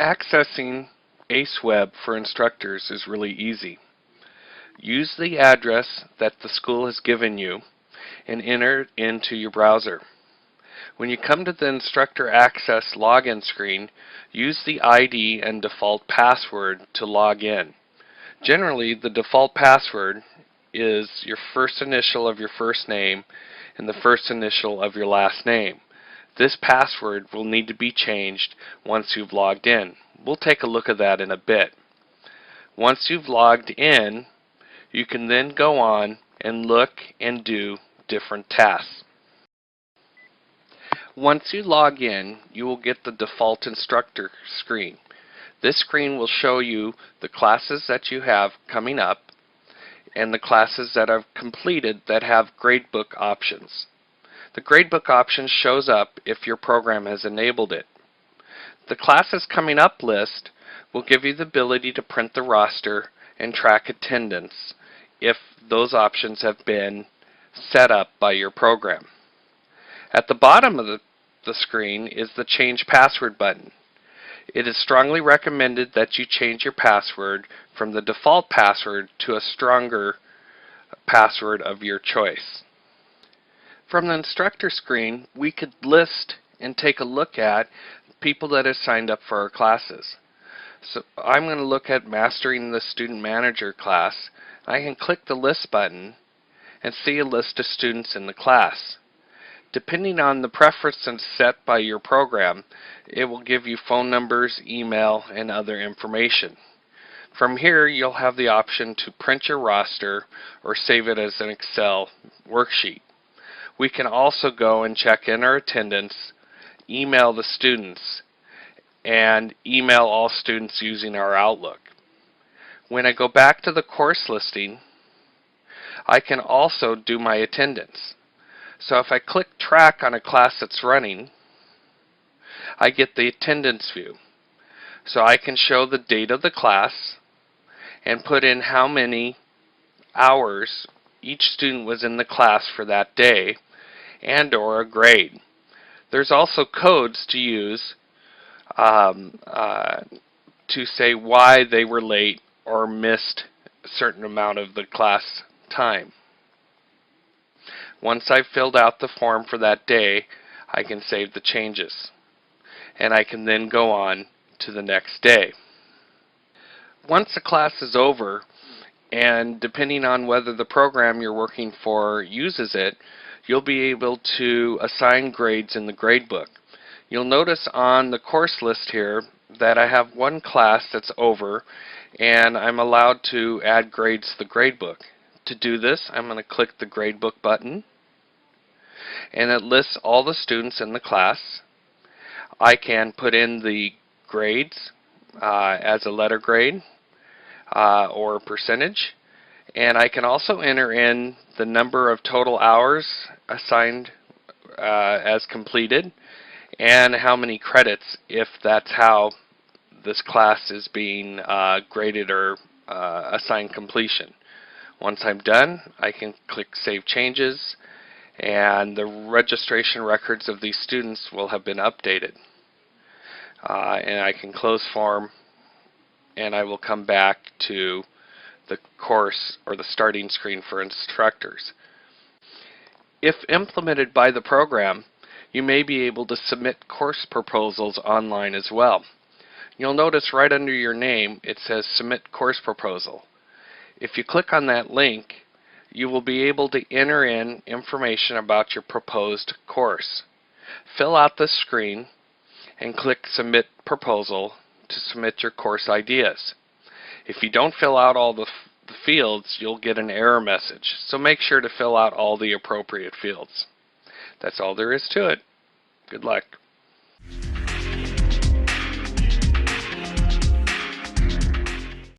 Accessing ACEweb for instructors is really easy. Use the address that the school has given you and enter it into your browser. When you come to the Instructor Access login screen, use the ID and default password to log in. Generally, the default password is your first initial of your first name and the first initial of your last name. This password will need to be changed once you've logged in. We'll take a look at that in a bit. Once you've logged in, you can then go on and look and do different tasks. Once you log in, you will get the default instructor screen. This screen will show you the classes that you have coming up and the classes that are completed that have gradebook options. The gradebook option shows up if your program has enabled it. The classes coming up list will give you the ability to print the roster and track attendance if those options have been set up by your program. At the bottom of the screen is the Change Password button. It is strongly recommended that you change your password from the default password to a stronger password of your choice. From the instructor screen, we could list and take a look at people that have signed up for our classes. So I'm going to look at Mastering the Student Manager class. I can click the List button and see a list of students in the class. Depending on the preferences set by your program, it will give you phone numbers, email, and other information. From here, you'll have the option to print your roster or save it as an Excel worksheet. We can also go and check in our attendance, email the students, and email all students using our Outlook. When I go back to the course listing, I can also do my attendance. So if I click Track on a class that's running, I get the attendance view. So I can show the date of the class and put in how many hours each student was in the class for that day and or a grade. There's also codes to use to say why they were late or missed a certain amount of the class time. Once I've filled out the form for that day, I can save the changes. And I can then go on to the next day. Once the class is over, and depending on whether the program you're working for uses it, you'll be able to assign grades in the gradebook. You'll notice on the course list here that I have one class that's over, and I'm allowed to add grades to the gradebook. To do this, I'm going to click the Gradebook button, and it lists all the students in the class. I can put in the grades as a letter grade or percentage, and I can also enter in the number of total hours assigned as completed and how many credits if that's how this class is being graded or assigned completion. Once I'm done, I can click Save Changes, and the registration records of these students will have been updated. And I can close form, and I will come back to the course or the starting screen for instructors. If implemented by the program, you may be able to submit course proposals online as well. You'll notice right under your name it says Submit Course Proposal. If you click on that link, you will be able to enter in information about your proposed course. Fill out this screen and click Submit Proposal to submit your course ideas. If you don't fill out all the fields, you'll get an error message. So make sure to fill out all the appropriate fields. That's all there is to it. Good luck.